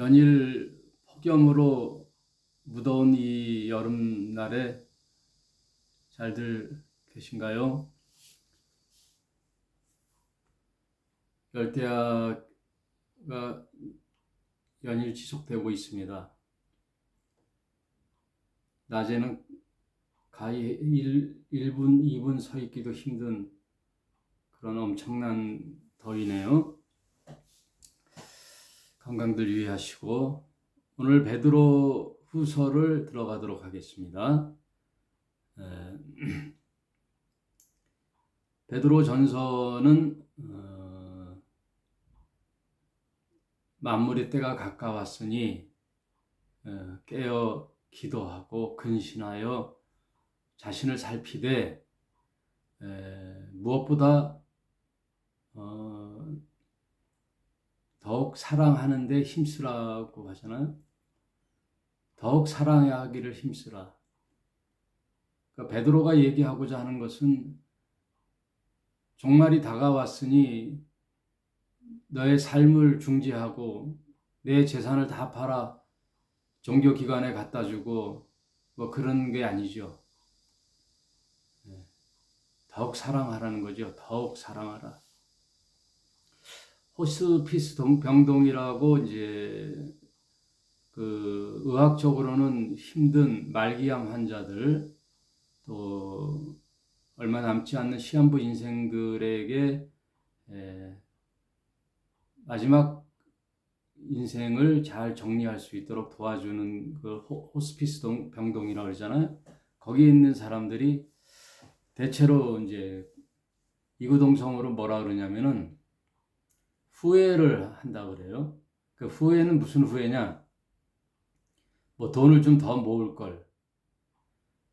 연일 폭염으로 무더운 이 여름날에 잘들 계신가요? 열대야가 연일 지속되고 있습니다. 낮에는 가히 1분, 2분 서 있기도 힘든 그런 엄청난 더위네요. 건강들 유의하시고 오늘 베드로 후서를 들어가도록 하겠습니다. 베드로 전서는 만물의 때가 가까웠으니 깨어 기도하고 근신하여 자신을 살피되 무엇보다 더욱 사랑하는 데 힘쓰라고 하잖아요. 더욱 사랑하기를 힘쓰라. 그러니까 베드로가 얘기하고자 하는 것은 종말이 다가왔으니 너의 삶을 중지하고 내 재산을 다 팔아 종교기관에 갖다 주고 뭐 그런 게 아니죠. 더욱 사랑하라는 거죠. 더욱 사랑하라. 호스피스 병동이라고 이제 그 의학적으로는 힘든 말기암 환자들 또 얼마 남지 않는 시한부 인생들에게 마지막 인생을 잘 정리할 수 있도록 도와주는 그 호스피스 병동이라고 그러잖아요. 거기에 있는 사람들이 대체로 이제 이구동성으로 뭐라 그러냐면은 후회를 한다 그래요. 그 후회는 무슨 후회냐? 뭐 돈을 좀 더 모을 걸,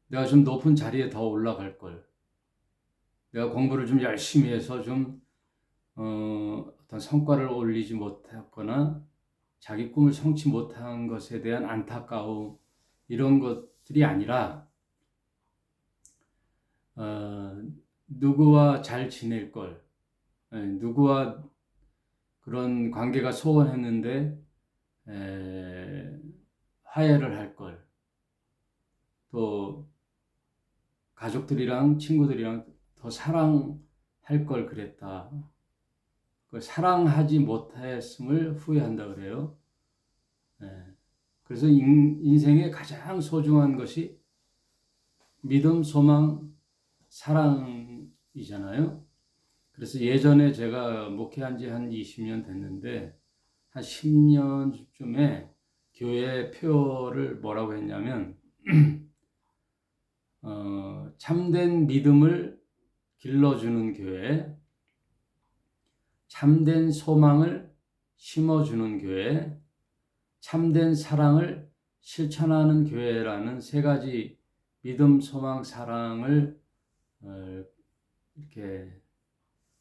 내가 좀 높은 자리에 더 올라갈 걸, 내가 공부를 좀 열심히 해서 좀 어떤 성과를 올리지 못했거나 자기 꿈을 성취 못한 것에 대한 안타까움 이런 것들이 아니라 누구와 잘 지낼 걸, 누구와 그런 관계가 소원했는데 화해를 할 걸, 또 가족들이랑 친구들이랑 더 사랑할 걸 그랬다. 그 사랑하지 못했음을 후회한다 그래요. 그래서 인생의 가장 소중한 것이 믿음, 소망, 사랑이잖아요. 그래서 예전에 제가 목회한 지 한 20년 됐는데 한 10년쯤에 교회 표를 뭐라고 했냐면 참된 믿음을 길러주는 교회, 참된 소망을 심어주는 교회, 참된 사랑을 실천하는 교회라는 세 가지 믿음, 소망, 사랑을 이렇게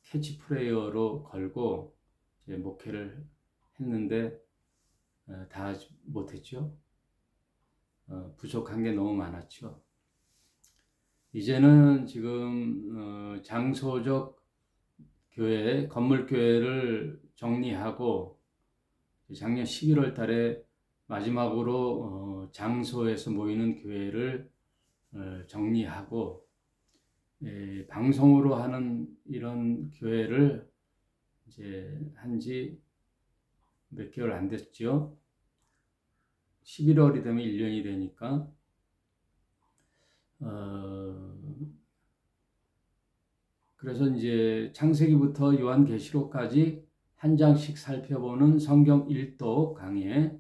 캐치프레이어로 걸고 이제 목회를 했는데 다 못했죠. 부족한 게 너무 많았죠. 이제는 지금 장소적 교회, 건물 교회를 정리하고 작년 11월 달에 마지막으로 장소에서 모이는 교회를 정리하고 방송으로 하는 이런 교회를 이제 한지 몇 개월 안 됐죠. 11월이 되면 1년이 되니까 그래서 이제 창세기부터 요한계시록까지 한 장씩 살펴보는 성경 일독 강의,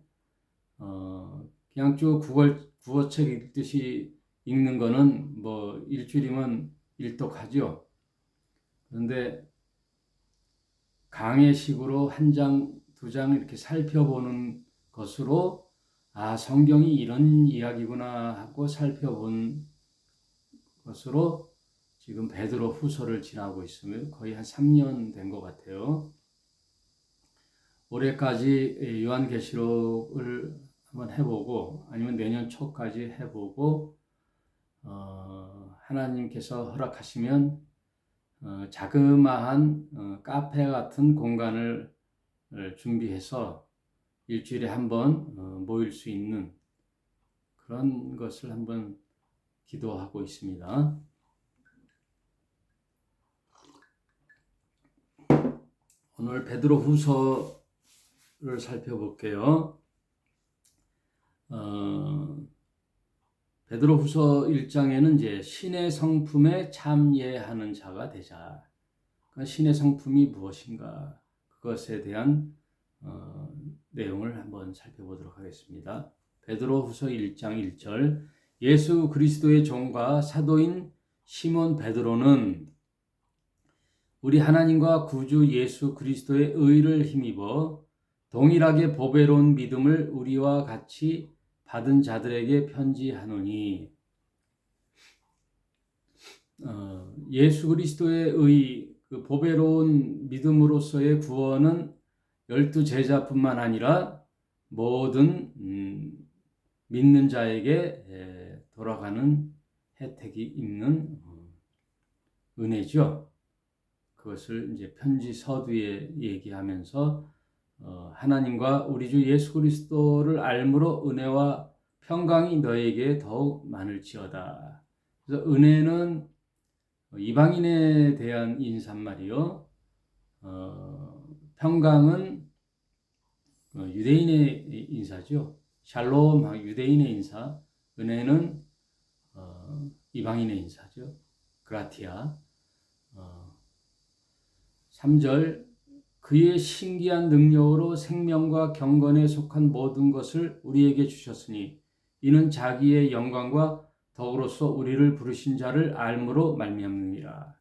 그냥 쭉 국어책 읽듯이 읽는 거는 뭐 일주일이면 일독하죠. 그런데 강의식으로 한 장, 두 장 이렇게 살펴보는 것으로 성경이 이런 이야기구나 하고 살펴본 것으로 지금 베드로 후서를 지나고 있으면 거의 한 3년 된 것 같아요. 올해까지 요한계시록을 한번 해보고 아니면 내년 초까지 해보고 하나님께서 허락하시면 자그마한 카페 같은 공간을 준비해서 일주일에 한 번 모일 수 있는 그런 것을 한번 기도하고 있습니다. 오늘 베드로후서를 살펴볼게요. 베드로후서 1장에는 이제 신의 성품에 참여하는 자가 되자. 그러니까 신의 성품이 무엇인가? 그것에 대한 내용을 한번 살펴보도록 하겠습니다. 베드로후서 1장 1절 예수 그리스도의 종과 사도인 시몬 베드로는 우리 하나님과 구주 예수 그리스도의 의를 힘입어 동일하게 보배로운 믿음을 우리와 같이 받은 자들에게 편지하노니 예수 그리스도의 의, 그 보배로운 믿음으로서의 구원은 12제자뿐만 아니라 모든 믿는 자에게 돌아가는 혜택이 있는 은혜죠. 그것을 이제 편지 서두에 얘기하면서 하나님과 우리 주 예수 그리스도를 알므로 은혜와 평강이 너에게 더욱 많을지어다. 그래서 은혜는 이방인에 대한 인사말이요. 평강은 유대인의 인사죠. 샬롬 유대인의 인사. 은혜는 이방인의 인사죠. 그라티아. 3절 그의 신기한 능력으로 생명과 경건에 속한 모든 것을 우리에게 주셨으니 이는 자기의 영광과 덕으로서 우리를 부르신 자를 알므로 말미암느니라.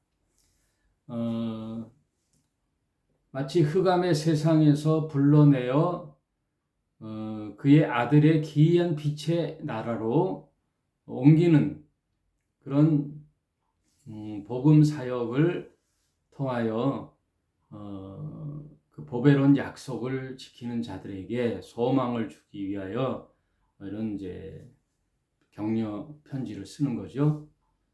마치 흑암의 세상에서 불러내어 그의 아들의 기이한 빛의 나라로 옮기는 그런 복음 사역을 통하여 그 보배로운 약속을 지키는 자들에게 소망을 주기 위하여 이런 이제 격려 편지를 쓰는 거죠.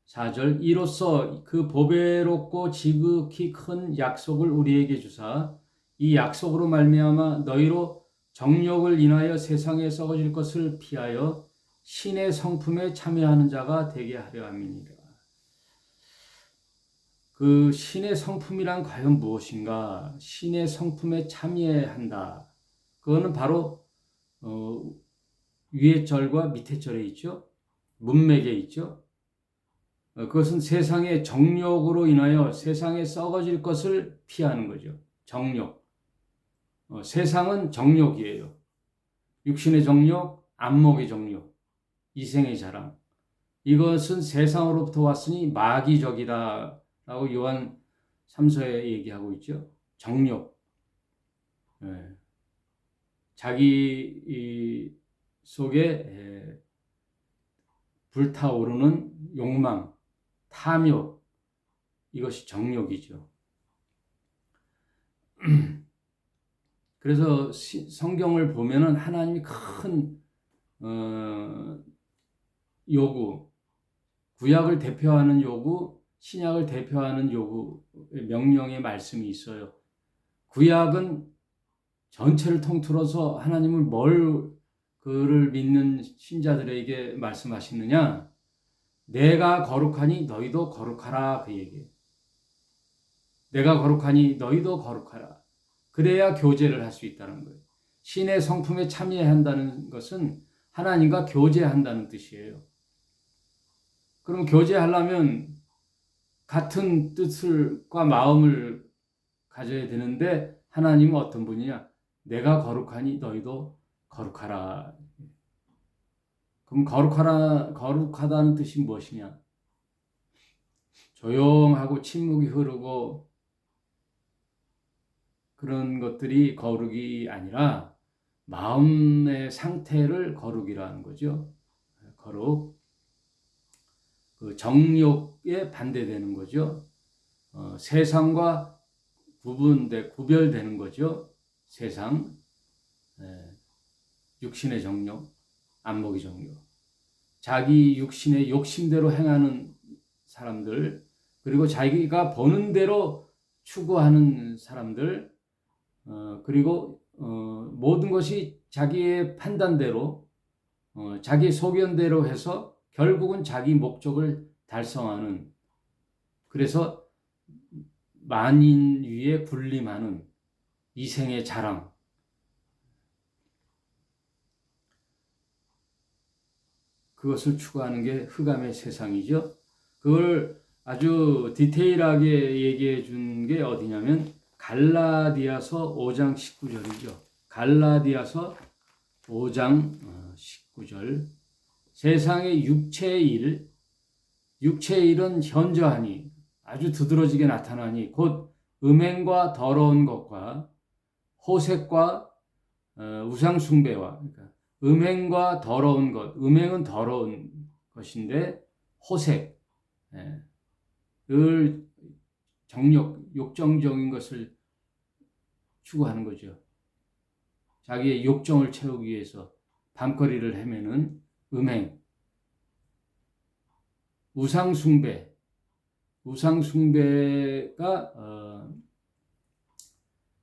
4절 이로써 그 보배롭고 지극히 큰 약속을 우리에게 주사 이 약속으로 말미암아 너희로 정욕을 인하여 세상에 썩어질 것을 피하여 신의 성품에 참여하는 자가 되게 하려 함이니라. 그 신의 성품이란 과연 무엇인가? 신의 성품에 참여한다. 그거는 바로 위의 절과 밑의 절에 있죠. 문맥에 있죠. 그것은 세상의 정욕으로 인하여 세상에 썩어질 것을 피하는 거죠. 정욕. 세상은 정욕이에요. 육신의 정욕, 안목의 정욕, 이생의 자랑. 이것은 세상으로부터 왔으니 마귀적이다 라고 요한 3서에 얘기하고 있죠. 정욕. 자기 속에 불타오르는 욕망, 탐욕, 이것이 정욕이죠. 그래서 성경을 보면은 하나님이 큰 요구, 구약을 대표하는 요구, 신약을 대표하는 요구, 명령의 말씀이 있어요. 구약은 전체를 통틀어서 하나님을 그를 믿는 신자들에게 말씀하시느냐? 내가 거룩하니 너희도 거룩하라 그 얘기예요. 내가 거룩하니 너희도 거룩하라. 그래야 교제를 할 수 있다는 거예요. 신의 성품에 참여한다는 것은 하나님과 교제한다는 뜻이에요. 그럼 교제하려면 같은 뜻과 마음을 가져야 되는데 하나님은 어떤 분이냐? 내가 거룩하니 너희도 거룩하라. 그럼 거룩하다는 뜻이 무엇이냐? 조용하고 침묵이 흐르고 그런 것들이 거룩이 아니라 마음의 상태를 거룩이라는 거죠. 거룩. 그 정욕에 반대되는 거죠. 세상과 구별되는 거죠. 세상, 육신의 정욕, 안목의 정욕. 자기 육신의 욕심대로 행하는 사람들, 그리고 자기가 보는 대로 추구하는 사람들, 그리고 모든 것이 자기의 판단대로 자기 소견대로 해서 결국은 자기 목적을 달성하는, 그래서 만인 위에 군림하는 이생의 자랑, 그것을 추구하는 게 흑암의 세상이죠. 그걸 아주 디테일하게 얘기해 준 게 어디냐면 갈라디아서 5장 19절이죠. 갈라디아서 5장 19절. 세상의 육체의 일, 육체의 일은 현저하니 아주 두드러지게 나타나니 곧 음행과 더러운 것과 호색과 우상 숭배와, 그러니까 음행과 더러운 것, 음행은 더러운 것인데 호색, 을 정욕, 욕정적인 것을 추구하는 거죠. 자기의 욕정을 채우기 위해서 밤거리를 헤매는 음행, 우상 숭배, 우상 숭배가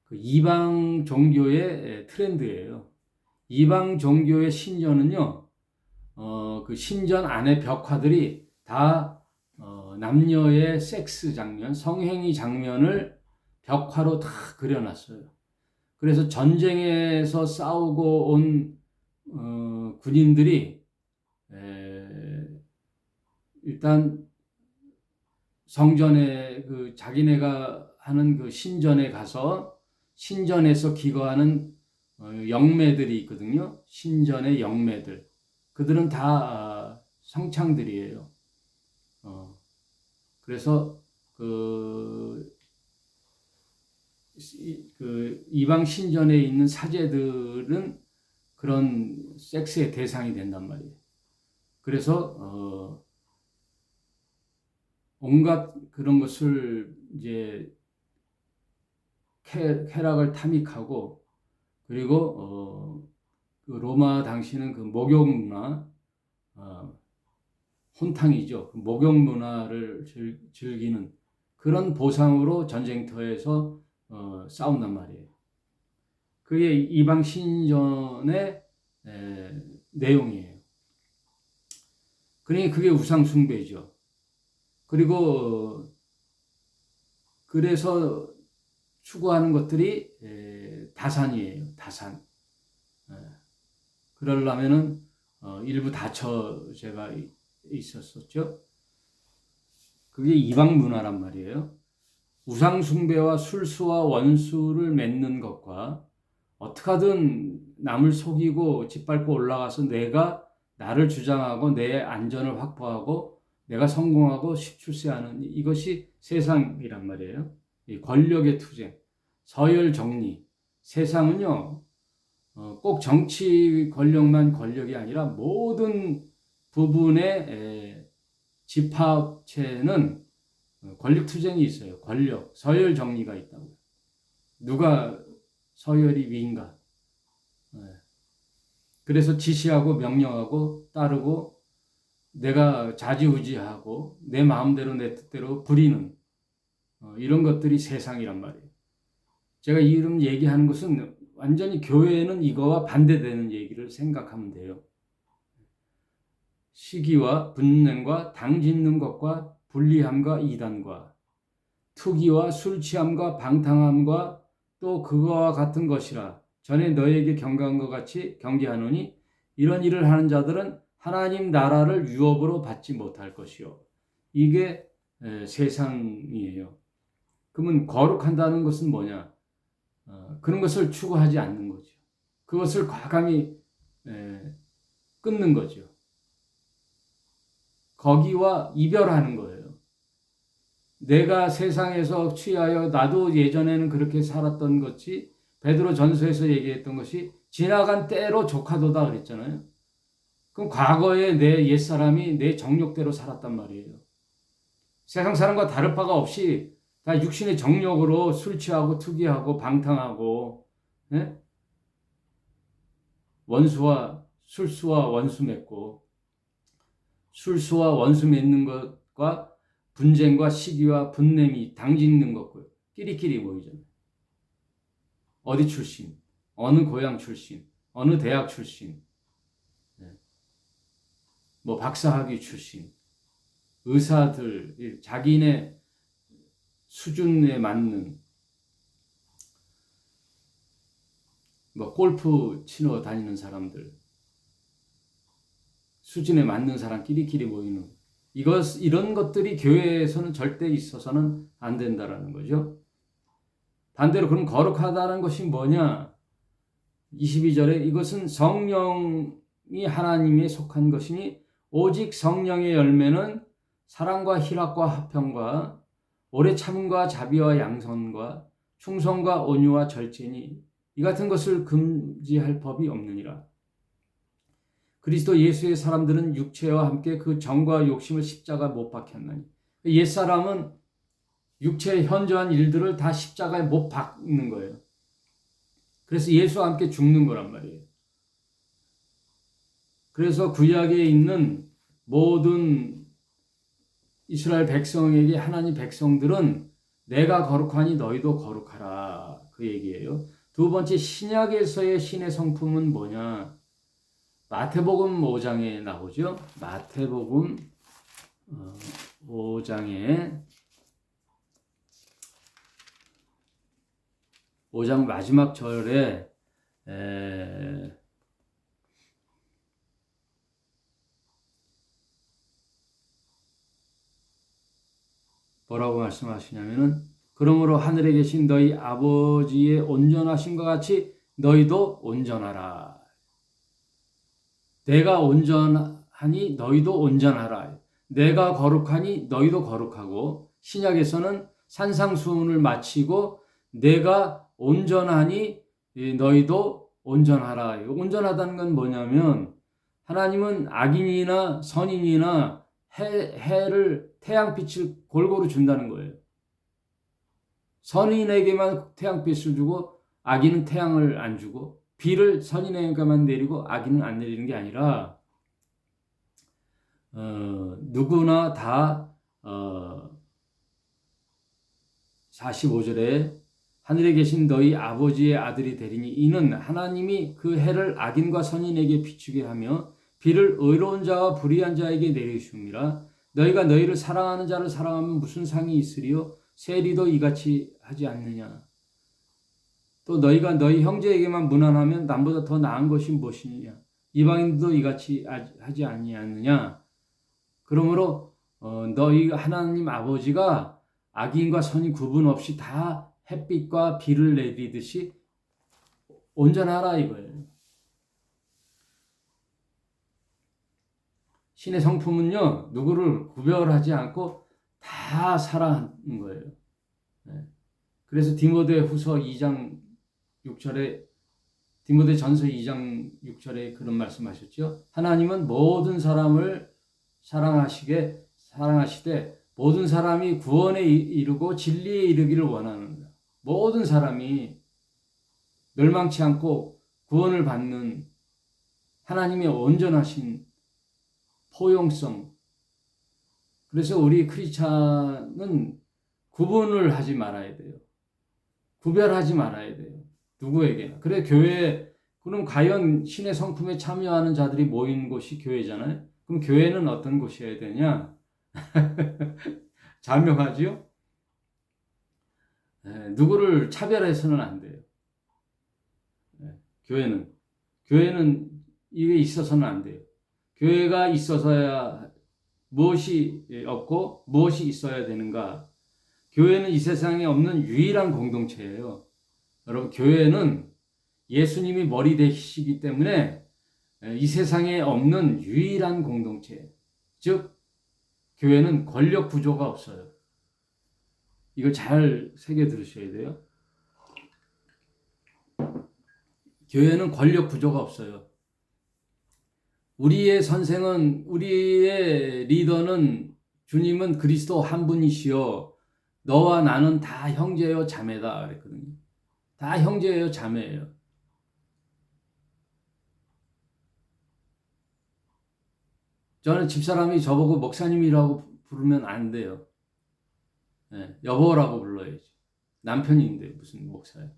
그 이방 종교의 트렌드예요. 이방 종교의 신전은요, 그 신전 안의 벽화들이 다 남녀의 섹스 장면, 성행위 장면을 벽화로 다 그려놨어요. 그래서 전쟁에서 싸우고 온 군인들이 일단 성전에 그 자기네가 하는 그 신전에 가서 신전에서 기거하는 영매들이 있거든요. 신전의 영매들. 그들은 다 성창들이에요. 그래서 그 이방 신전에 있는 사제들은 그런 섹스의 대상이 된단 말이에요. 그래서 온갖 그런 것을 이제 쾌락을 탐닉하고, 그리고 그 로마 당시는 그 목욕 문화, 혼탕이죠. 그 목욕 문화를 즐기는 그런 보상으로 전쟁터에서 싸운단 말이에요. 그게 이방 신전의 내용이에요. 그러니 그게 우상 숭배죠. 그리고 그래서 추구하는 것들이 다산이에요. 다산. 그러려면은 일부 다처제가 있었었죠. 그게 이방 문화란 말이에요. 우상 숭배와 술수와 원수를 맺는 것과 어떻게 하든 남을 속이고 짓밟고 올라가서 내가 나를 주장하고 내 안전을 확보하고 내가 성공하고 출세하는, 이것이 세상이란 말이에요. 이 권력의 투쟁, 서열 정리. 세상은요, 꼭 정치 권력만 권력이 아니라 모든 부분의 집합체는 권력 투쟁이 있어요. 권력, 서열 정리가 있다고. 누가 서열이 위인가. 그래서 지시하고 명령하고 따르고 내가 좌지우지하고 내 마음대로 내 뜻대로 부리는 이런 것들이 세상이란 말이에요. 제가 이름 얘기하는 것은 완전히 교회는 이거와 반대되는 얘기를 생각하면 돼요. 시기와 분냄과 당짓는 것과 불리함과 이단과 투기와 술 취함과 방탕함과 또 그거와 같은 것이라 전에 너에게 경고한 것 같이 경계하노니 이런 일을 하는 자들은 하나님 나라를 유업으로 받지 못할 것이요. 이게 세상이에요. 그러면 거룩한다는 것은 뭐냐? 그런 것을 추구하지 않는 거죠. 그것을 과감히 끊는 거죠. 거기와 이별하는 거예요. 내가 세상에서 취하여 나도 예전에는 그렇게 살았던 것이 베드로 전서에서 얘기했던 것이 지나간 때로 족하도다 그랬잖아요. 그럼 과거에 내 옛사람이 내 정욕대로 살았단 말이에요. 세상 사람과 다를 바가 없이 다 육신의 정욕으로 술 취하고 투기하고 방탕하고, 네? 원수와 술수와 원수 맺고, 술수와 원수 맺는 것과 분쟁과 시기와 분냄이 당짓는 것과 끼리끼리 모이잖아요. 어디 출신, 어느 고향 출신, 어느 대학 출신, 뭐 박사학위 출신, 의사들, 자기네 수준에 맞는 뭐 골프 치러 다니는 사람들, 수준에 맞는 사람끼리끼리 모이는 이런 것들이 교회에서는 절대 있어서는 안 된다라는 거죠. 반대로 그럼 거룩하다는 것이 뭐냐? 22절에 이것은 성령이 하나님에 속한 것이니 오직 성령의 열매는 사랑과 희락과 화평과 오래 참음과 자비와 양선과 충성과 온유와 절제니 이 같은 것을 금지할 법이 없느니라. 그리스도 예수의 사람들은 육체와 함께 그 정과 욕심을 십자가 못 박혔나니 옛사람은 육체의 현저한 일들을 다 십자가에 못 박는 거예요. 그래서 예수와 함께 죽는 거란 말이에요. 그래서 구약에 있는 모든 이스라엘 백성에게 하나님 백성들은 내가 거룩하니 너희도 거룩하라 그 얘기예요. 두 번째 신약에서의 신의 성품은 뭐냐? 마태복음 5장에 나오죠. 마태복음 5장 마지막 절에 뭐라고 말씀하시냐면은 그러므로 하늘에 계신 너희 아버지의 온전하심과 같이 너희도 온전하라. 내가 온전하니 너희도 온전하라. 내가 거룩하니 너희도 거룩하고 신약에서는 산상수훈을 마치고 내가 온전하니 너희도 온전하라. 온전하다는 건 뭐냐면 하나님은 악인이나 선인이나 태양빛을 골고루 준다는 거예요. 선인에게만 태양빛을 주고 악인은 태양을 안 주고 비를 선인에게만 내리고 악인은 안 내리는 게 아니라 누구나 다 45절에 하늘에 계신 너희 아버지의 아들이 되리니 이는 하나님이 그 해를 악인과 선인에게 비추게 하며 비를 의로운 자와 불의한 자에게 내리시옵니라. 너희가 너희를 사랑하는 자를 사랑하면 무슨 상이 있으리요? 세리도 이같이 하지 않느냐. 또 너희가 너희 형제에게만 무난하면 남보다 더 나은 것이 무엇이냐. 이방인도 이같이 하지 아니하느냐. 그러므로 너희 하나님 아버지가 악인과 선인 구분 없이 다 햇빛과 비를 내리듯이 온전하라 이거예요. 신의 성품은요, 누구를 구별하지 않고 다 사랑하는 거예요. 그래서 디모데전서 2장 6절에 그런 말씀하셨죠. 하나님은 모든 사람을 사랑하시되 모든 사람이 구원에 이르고 진리에 이르기를 원하는다. 모든 사람이 멸망치 않고 구원을 받는 하나님의 온전하신 포용성. 그래서 우리 크리스찬은 구분을 하지 말아야 돼요. 구별하지 말아야 돼요. 누구에게나. 그래 그럼 과연 신의 성품에 참여하는 자들이 모인 곳이 교회잖아요. 그럼 교회는 어떤 곳이어야 되냐? 자명하지요? 누구를 차별해서는 안 돼요. 교회는 이게 있어서는 안 돼요. 교회가 있어서야 무엇이 없고 무엇이 있어야 되는가? 교회는 이 세상에 없는 유일한 공동체예요. 여러분, 교회는 예수님이 머리 되시기 때문에 이 세상에 없는 유일한 공동체. 즉, 교회는 권력 구조가 없어요. 이걸 잘 새겨 들으셔야 돼요. 교회는 권력 구조가 없어요. 우리의 선생은, 우리의 리더는 주님은 그리스도 한 분이시요. 너와 나는 다 형제요 자매다 그랬거든요. 다 형제예요 자매예요. 저는 집사람이 저보고 목사님이라고 부르면 안 돼요. 여보라고 불러야지. 남편인데 무슨 목사예요.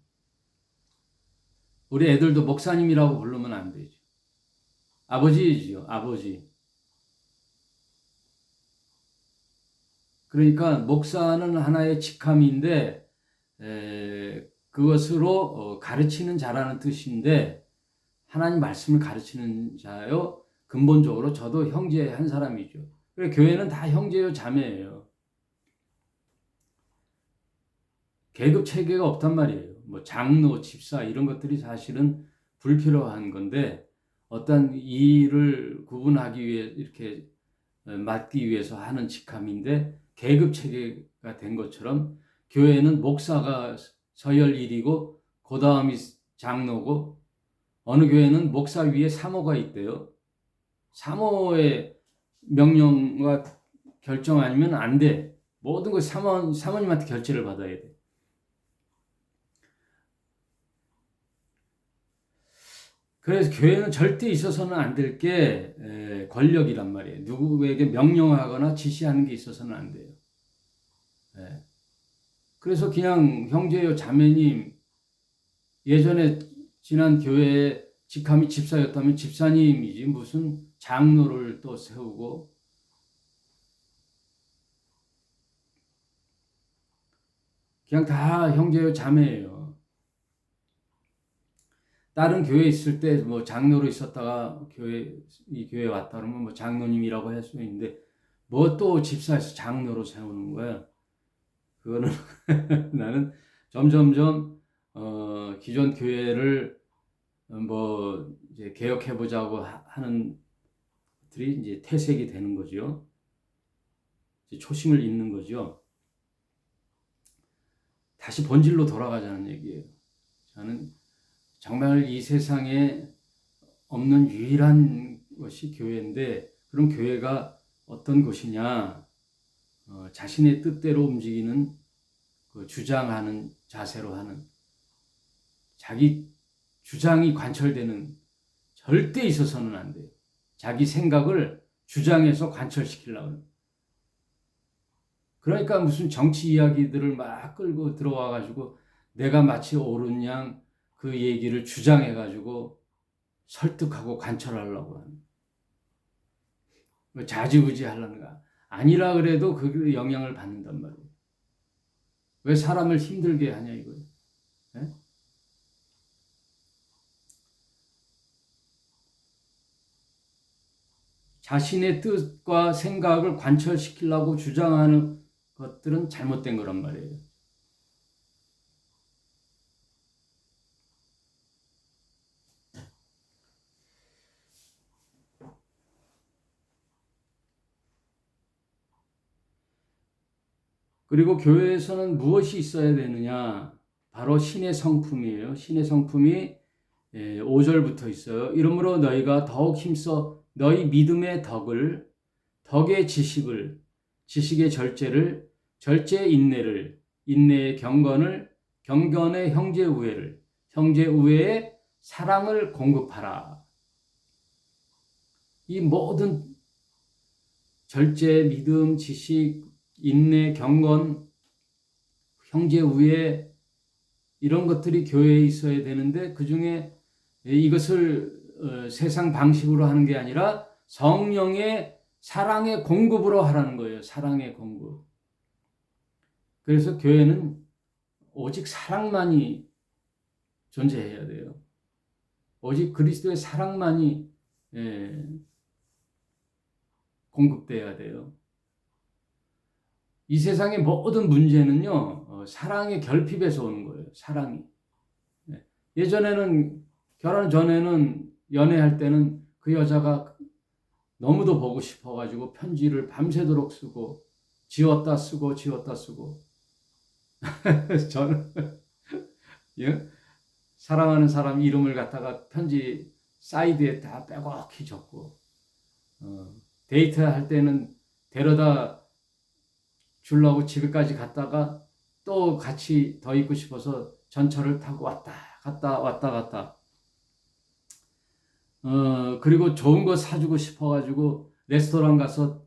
우리 애들도 목사님이라고 부르면 안 되죠. 아버지지요, 아버지. 그러니까 목사는 하나의 직함인데 그것으로 가르치는 자라는 뜻인데 하나님 말씀을 가르치는 자요. 근본적으로 저도 형제 한 사람이죠. 그래 교회는 다 형제요 자매예요. 계급 체계가 없단 말이에요. 뭐 장로, 집사 이런 것들이 사실은 불필요한 건데 어떤 일을 구분하기 위해 이렇게 맡기 위해서 하는 직함인데 계급 체계가 된 것처럼 교회는 목사가 서열 1이고 그 다음이 장로고 어느 교회는 목사 위에 사모가 있대요. 사모의 명령과 결정 아니면 안 돼. 모든 걸 사모님한테 결제를 받아야 돼. 그래서 교회는 절대 있어서는 안 될 게 권력이란 말이에요. 누구에게 명령하거나 지시하는 게 있어서는 안 돼요. 그래서 그냥 형제요 자매님 예전에 지난 교회에 직함이 집사였다면 집사님이지 무슨 장로를 또 세우고 그냥 다 형제요 자매예요. 다른 교회에 있을 때 뭐 장로로 있었다가 이 교회에 왔다 그러면 뭐 장로님이라고 할 수 있는데 뭐 또 집사에서 장로로 세우는 거야. 그거는 나는 점점점 기존 교회를 뭐 이제 개혁해 보자고 하는 들이 이제 퇴색이 되는 거죠. 이제 초심을 잃는 거죠. 다시 본질로 돌아가자는 얘기예요. 저는 정말 이 세상에 없는 유일한 것이 교회인데 그럼 교회가 어떤 곳이냐? 자신의 뜻대로 움직이는 그 주장하는 자세로 하는 자기 주장이 관철되는 절대 있어서는 안 돼요. 자기 생각을 주장해서 관철시키려고. 그러니까 무슨 정치 이야기들을 막 끌고 들어와 가지고 내가 마치 옳은 양 그 얘기를 주장해 가지고 설득하고 관철하려고 하는. 뭐 좌지우지 하려는가? 아니라 그래도 그 영향을 받는단 말이에요. 왜 사람을 힘들게 하냐 이거예요. 네? 자신의 뜻과 생각을 관철시키려고 주장하는 것들은 잘못된 거란 말이에요. 그리고 교회에서는 무엇이 있어야 되느냐? 바로 신의 성품이에요. 신의 성품이 5절부터 있어요. 이러므로 너희가 더욱 힘써 너희 믿음의 덕의 지식을, 지식의 절제를, 절제의 인내를, 인내의 경건을, 경건의 형제 우애를, 형제 우애의 사랑을 공급하라. 이 모든 절제, 믿음, 지식, 인내, 경건, 형제 우애 이런 것들이 교회에 있어야 되는데 그 중에 이것을 세상 방식으로 하는 게 아니라 성령의 사랑의 공급으로 하라는 거예요. 사랑의 공급. 그래서 교회는 오직 사랑만이 존재해야 돼요. 오직 그리스도의 사랑만이 공급돼야 돼요. 이 세상의 모든 문제는요, 사랑의 결핍에서 오는 거예요. 사랑이. 예전에는 결혼 전에는 연애할 때는 그 여자가 너무도 보고 싶어가지고 편지를 밤새도록 쓰고 지웠다 쓰고 저는 예? 사랑하는 사람 이름을 갖다가 편지 사이드에 다 빼곡히 적고 데이트할 때는 데려다 주려고 집에까지 갔다가 또 같이 더 있고 싶어서 전철을 타고 왔다 갔다 그리고 좋은 거 사주고 싶어가지고 레스토랑 가서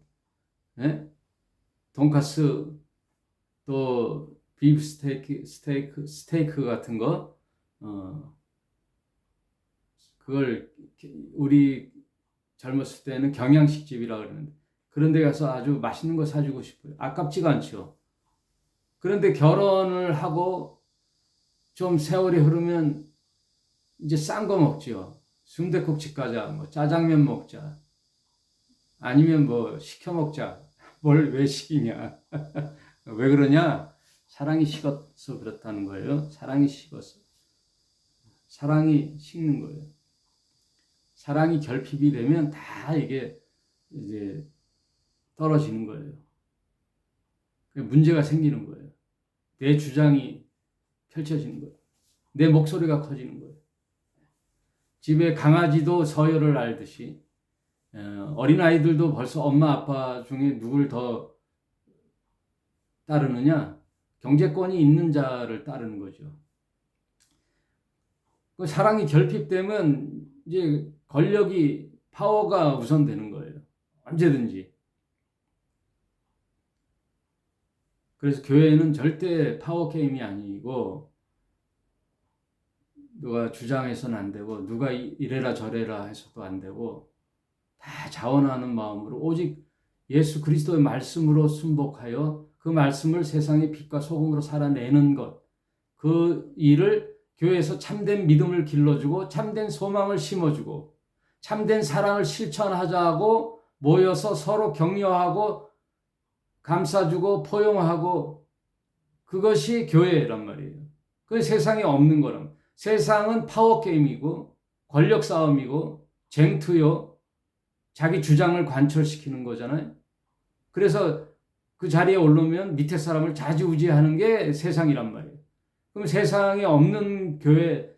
돈가스 또 비프 스테이크 같은 거 그걸 우리 젊었을 때는 경양식집이라 그러는데 그런 데 가서 아주 맛있는 거 사주고 싶어요. 아깝지가 않죠. 그런데 결혼을 하고 좀 세월이 흐르면 이제 싼 거 먹죠. 순댓국집 가자, 뭐 짜장면 먹자, 아니면 뭐 시켜 먹자. 뭘 왜 시키냐? 왜 그러냐? 사랑이 식어서 그렇다는 거예요. 사랑이 식어서. 사랑이 식는 거예요. 사랑이 결핍이 되면 다 이게 이제 떨어지는 거예요. 문제가 생기는 거예요. 내 주장이 펼쳐지는 거예요. 내 목소리가 커지는 거예요. 집에 강아지도 서열을 알듯이 어린아이들도 벌써 엄마 아빠 중에 누굴 더 따르느냐? 경제권이 있는 자를 따르는 거죠. 그 사랑이 결핍되면 이제 권력이 파워가 우선되는 거예요. 언제든지. 그래서 교회는 절대 파워 게임이 아니고 누가 주장해서는 안 되고 누가 이래라 저래라 해서도 안 되고 다 자원하는 마음으로 오직 예수 그리스도의 말씀으로 순복하여 그 말씀을 세상의 빛과 소금으로 살아내는 것, 그 일을 교회에서 참된 믿음을 길러주고 참된 소망을 심어주고 참된 사랑을 실천하자고 모여서 서로 격려하고 감싸주고 포용하고 그것이 교회란 말이에요. 그게 세상에 없는 거란 말이에요. 세상은 파워게임이고 권력 싸움이고 쟁투요. 자기 주장을 관철시키는 거잖아요. 그래서 그 자리에 오르면 밑에 사람을 좌지우지하는 게 세상이란 말이에요. 그럼 세상에 없는 교회,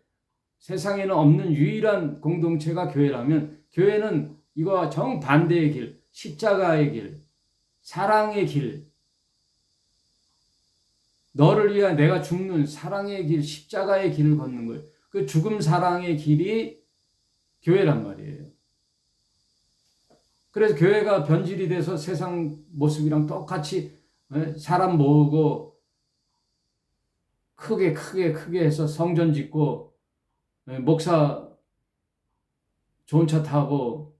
세상에는 없는 유일한 공동체가 교회라면 교회는 이거와 정반대의 길, 십자가의 길, 사랑의 길, 너를 위해 내가 죽는 사랑의 길, 십자가의 길을 걷는 거예요. 그 죽음 사랑의 길이 교회란 말이에요. 그래서 교회가 변질이 돼서 세상 모습이랑 똑같이 사람 모으고 크게 해서 성전 짓고 목사 좋은 차 타고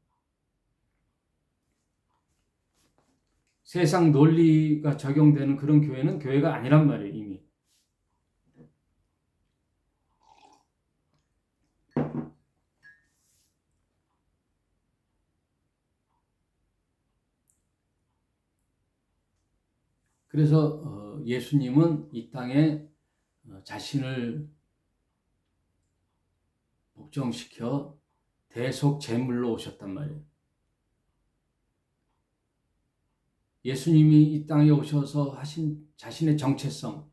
세상 논리가 적용되는 그런 교회는 교회가 아니란 말이에요, 이미. 그래서 예수님은 이 땅에 자신을 복종시켜 대속 제물로 오셨단 말이에요. 예수님이 이 땅에 오셔서 하신 자신의 정체성,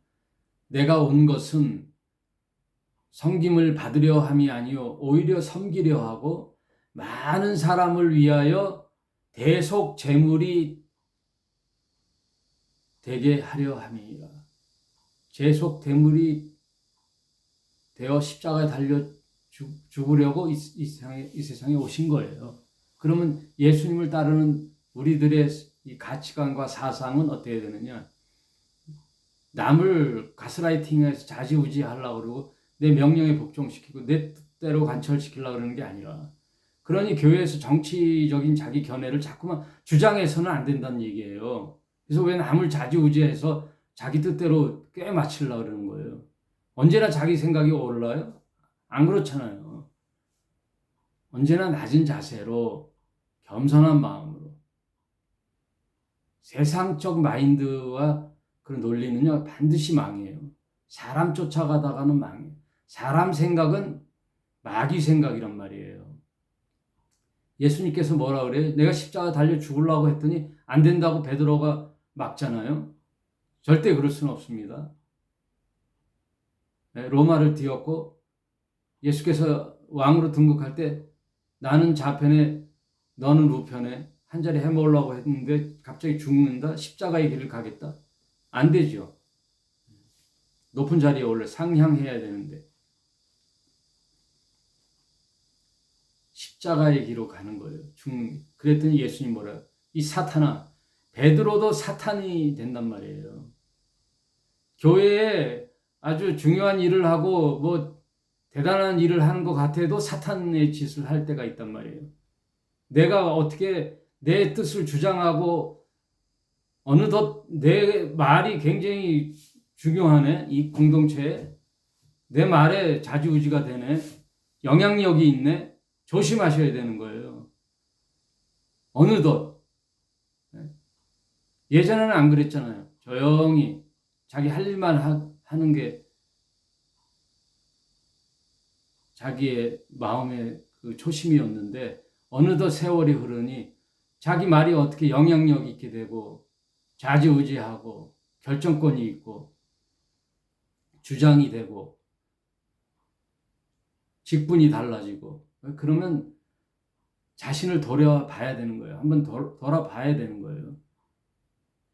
내가 온 것은 섬김을 받으려 함이 아니요 오히려 섬기려 하고 많은 사람을 위하여 대속 제물이 되게 하려 함이라. 대속 제물이 되어 십자가에 달려 죽으려고 이 세상에 오신 거예요. 그러면 예수님을 따르는 우리들의 이 가치관과 사상은 어떻게 되느냐? 남을 가스라이팅해서 좌지우지 하려고 그러고 내 명령에 복종시키고 내 뜻대로 관철시키려고 그러는 게 아니라 그러니 교회에서 정치적인 자기 견해를 자꾸만 주장해서는 안 된다는 얘기예요. 그래서 왜 남을 좌지우지해서 자기 뜻대로 꿰맞추려고 그러는 거예요. 언제나 자기 생각이 올라요? 안 그렇잖아요. 언제나 낮은 자세로 겸손한 마음으로 세상적 마인드와 그런 논리는요 반드시 망해요. 사람 쫓아가다가는 망해요. 사람 생각은 마귀 생각이란 말이에요. 예수님께서 뭐라 그래요? 내가 십자가 달려 죽으려고 했더니 안 된다고 베드로가 막잖아요. 절대 그럴 수는 없습니다. 로마를 뒤엎고 예수께서 왕으로 등극할 때 나는 좌편에 너는 우편에 한 자리 해먹으려고 했는데 갑자기 죽는다? 십자가의 길을 가겠다? 안 되죠. 높은 자리에 원래 상향해야 되는데 십자가의 길로 가는 거예요. 죽는 게. 그랬더니 예수님 뭐라? 이 사탄아, 베드로도 사탄이 된단 말이에요. 교회에 아주 중요한 일을 하고 뭐 대단한 일을 하는 것 같아도 사탄의 짓을 할 때가 있단 말이에요. 내가 어떻게 내 뜻을 주장하고 어느덧 내 말이 굉장히 중요하네. 이 공동체에 내 말에 좌지우지가 되네. 영향력이 있네. 조심하셔야 되는 거예요. 어느덧. 예전에는 안 그랬잖아요. 조용히 자기 할 일만 하는 게 자기의 마음의 그 초심이었는데 어느덧 세월이 흐르니 자기 말이 어떻게 영향력 있게 되고 좌지우지하고 결정권이 있고 주장이 되고 직분이 달라지고 그러면 자신을 돌아봐야 되는 거예요. 한번 돌아봐야 되는 거예요.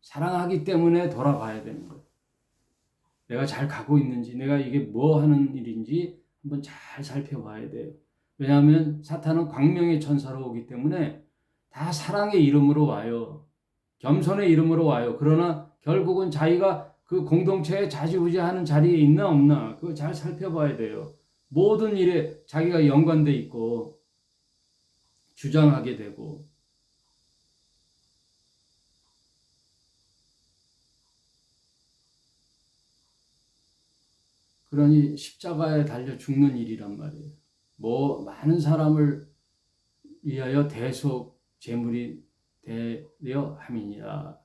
사랑하기 때문에 돌아봐야 되는 거예요. 내가 잘 가고 있는지, 내가 이게 뭐 하는 일인지 한번 잘 살펴봐야 돼요. 왜냐하면 사탄은 광명의 천사로 오기 때문에 다 사랑의 이름으로 와요. 겸손의 이름으로 와요. 그러나 결국은 자기가 그 공동체에 좌지우지하는 자리에 있나 없나 그거 잘 살펴봐야 돼요. 모든 일에 자기가 연관돼 있고 주장하게 되고 그러니 십자가에 달려 죽는 일이란 말이에요. 뭐 많은 사람을 위하여 대속 제물이 되려 함이니라.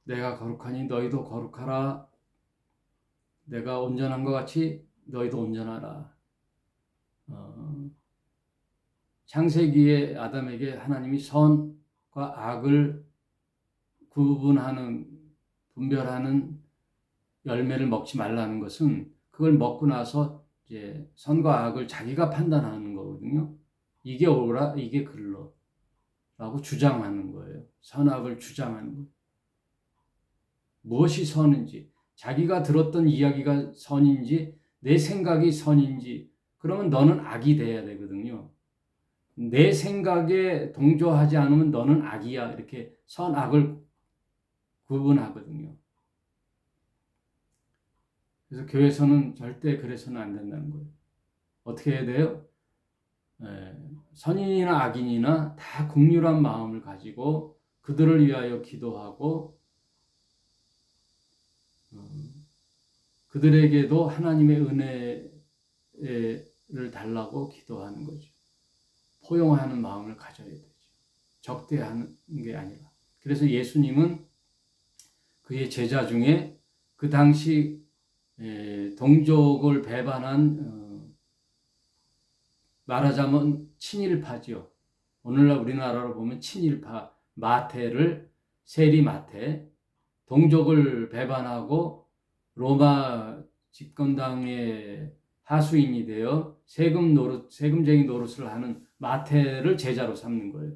내가 거룩하니 너희도 거룩하라. 내가 온전한 것 같이 너희도 온전하라. 창세기에 아담에게 하나님이 선과 악을 분별하는 열매를 먹지 말라는 것은 그걸 먹고 나서 이제 선과 악을 자기가 판단하는 거거든요. 이게 옳아, 이게 글러라고 주장하는 거예요. 선악을 주장하는 거예요. 무엇이 선인지, 자기가 들었던 이야기가 선인지, 내 생각이 선인지, 그러면 너는 악이 돼야 되거든요. 내 생각에 동조하지 않으면 너는 악이야. 이렇게 선악을 구분하거든요. 그래서 교회에서는 절대 그래서는 안 된다는 거예요. 어떻게 해야 돼요? 선인이나 악인이나 다 긍휼한 마음을 가지고 그들을 위하여 기도하고 그들에게도 하나님의 은혜를 달라고 기도하는 거죠. 포용하는 마음을 가져야 되죠. 적대하는 게 아니라. 그래서 예수님은 그의 제자 중에 그 당시 동족을 배반한 말하자면 친일파죠. 오늘날 우리나라로 보면 친일파 마태를 세리 마태 동족을 배반하고 로마 집권당의 하수인이 되어 세금쟁이 노릇을 하는 마태를 제자로 삼는 거예요.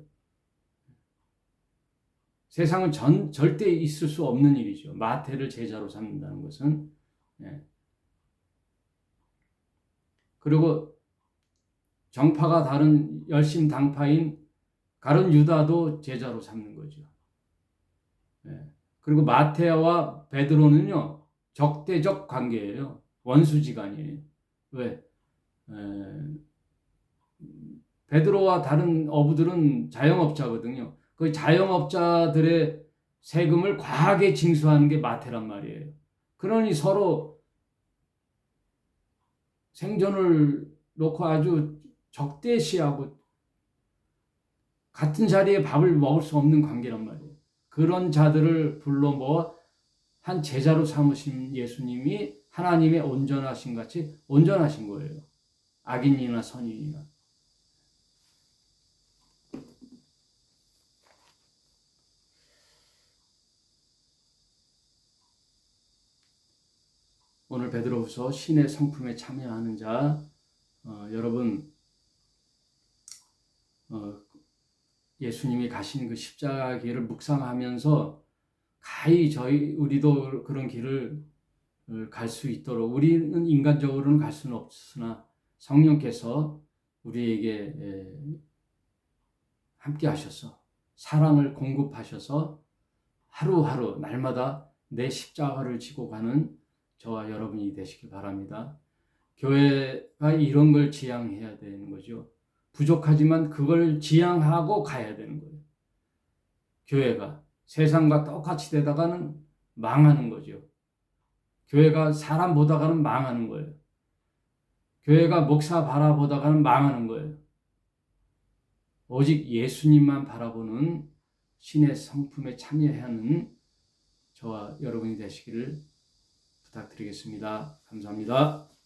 세상은 절대 있을 수 없는 일이죠. 마태를 제자로 삼는다는 것은. 그리고 정파가 다른 열심 당파인 가룟 유다도 제자로 삼는 거죠. 그리고 마태와 베드로는요 적대적 관계예요. 원수지간이에요. 왜? 베드로와 다른 어부들은 자영업자거든요. 그 자영업자들의 세금을 과하게 징수하는 게 마태란 말이에요. 그러니 서로 생존을 놓고 아주 적대시하고 같은 자리에 밥을 먹을 수 없는 관계란 말이에요. 그런 자들을 불러 모아 한 제자로 삼으신 예수님이 하나님의 온전하신 같이 온전하신 거예요. 악인이나 선인이나. 오늘 베드로후서 신의 성품에 참여하는 자, 여러분 예수님이 가신 그 십자가 길을 묵상하면서 가히 우리도 그런 길을 갈 수 있도록 우리는 인간적으로는 갈 수는 없으나 성령께서 우리에게 함께 하셔서 사랑을 공급하셔서 하루하루 날마다 내 십자가를 지고 가는 저와 여러분이 되시길 바랍니다. 교회가 이런 걸 지향해야 되는 거죠. 부족하지만 그걸 지향하고 가야 되는 거예요. 교회가 세상과 똑같이 되다가는 망하는 거죠. 교회가 사람 보다가는 망하는 거예요. 교회가 목사 바라보다가는 망하는 거예요. 오직 예수님만 바라보는 신의 성품에 참여하는 저와 여러분이 되시기를 부탁드리겠습니다. 감사합니다.